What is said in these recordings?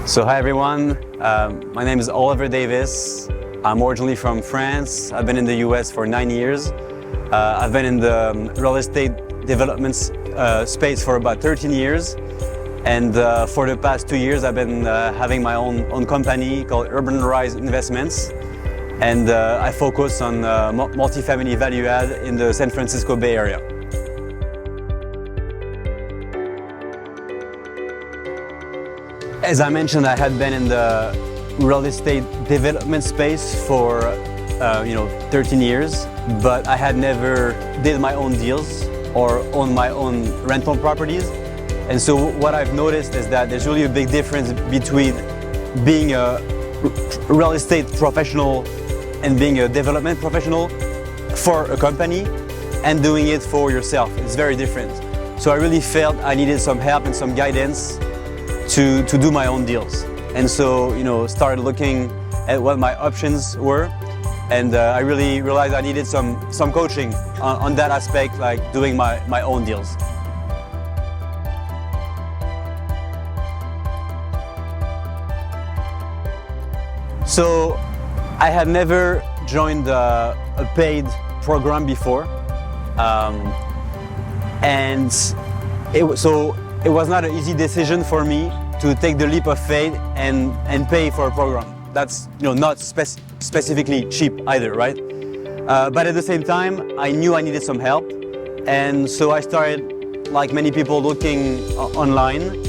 So hi everyone, my name is Oliver Davis. I'm originally from France. I've been in the US for 9 years. I've been in the real estate development space for about 13 years. And for the past 2 years I've been having my own company called Urban Rise Investments. And I focus on multifamily value add in the San Francisco Bay Area. As I mentioned, I had been in the real estate development space for 13 years, but I had never did my own deals or owned my own rental properties. And so what I've noticed is that there's really a big difference between being a real estate professional and being a development professional for a company and doing it for yourself. It's very different. So I really felt I needed some help and some guidance to do my own deals. And so, started looking at what my options were. And I really realized I needed some coaching on that aspect, like doing my own deals. So I had never joined a paid program before. And it was not an easy decision for me to take the leap of faith and pay for a program. That's not specifically cheap either, right? But at the same time, I knew I needed some help. And so I started, like many people, looking online.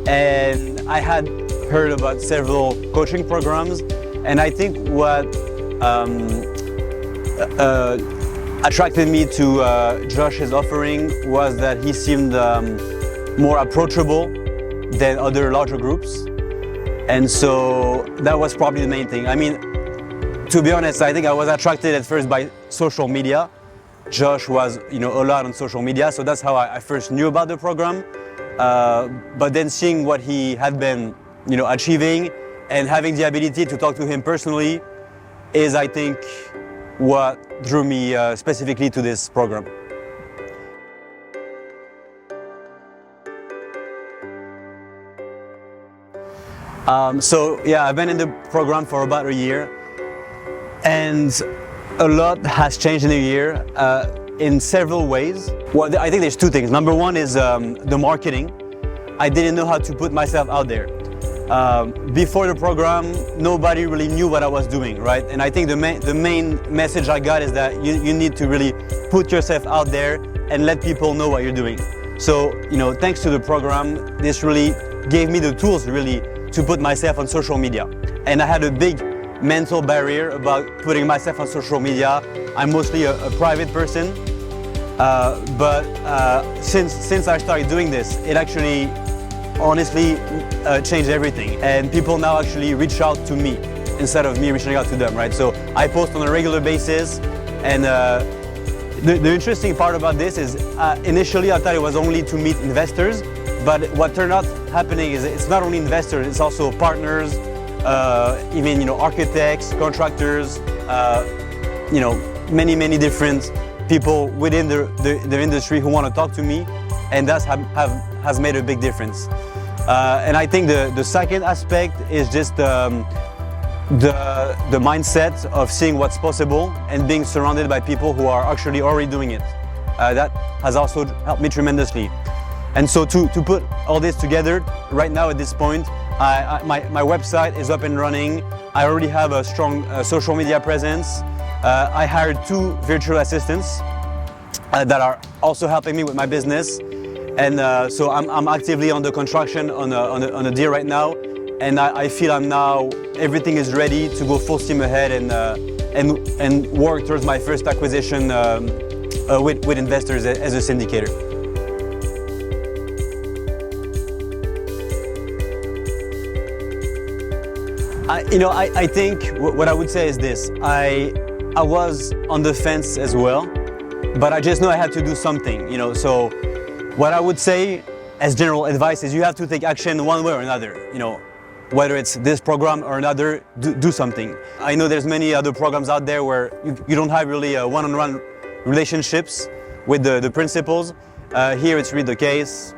And I had heard about several coaching programs. And I think what attracted me to Josh's offering was that he seemed more approachable than other larger groups. And so that was probably the main thing. I mean, to be honest, I think I was attracted at first by social media. Josh was, a lot on social media, so that's how I first knew about the program. But then seeing what he had been, achieving and having the ability to talk to him personally is, I think, what drew me specifically to this program. I've been in the program for about a year, and a lot has changed in a year in several ways. Well, I think there's two things. Number one is the marketing. I didn't know how to put myself out there. Before the program, nobody really knew what I was doing, right? And I think the main message I got is that you need to really put yourself out there and let people know what you're doing. So, thanks to the program, this really gave me the tools really to put myself on social media. And I had a big mental barrier about putting myself on social media. I'm mostly a private person, but since I started doing this, it actually honestly changed everything. And people now actually reach out to me instead of me reaching out to them, right? So I post on a regular basis, and the interesting part about this is initially I thought it was only to meet investors, but what turned out happening is it's not only investors, it's also partners, even architects, contractors, many different people within the industry who want to talk to me, and that has made a big difference. And I think the second aspect is just the mindset of seeing what's possible and being surrounded by people who are actually already doing it. That has also helped me tremendously. And so to put all this together, right now at this point, my website is up and running. I already have a strong social media presence. I hired 2 virtual assistants that are also helping me with my business. And so I'm actively on the construction on a deal right now. And I feel everything is ready to go full steam ahead and work towards my first acquisition with investors as a syndicator. I think what I would say is this. I was on the fence as well, but I just know I had to do something, So what I would say as general advice is you have to take action one way or another, Whether it's this program or another, do something. I know there's many other programs out there where you don't have really one-on-one relationships with the principals. Here it's really the case.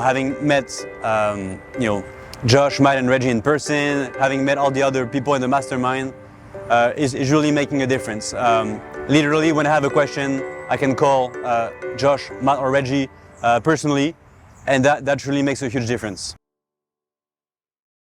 having met Josh, Matt, and Reggie in person, having met all the other people in the mastermind, is really making a difference. Literally, when I have a question, I can call Josh, Matt, or Reggie personally, and that really makes a huge difference.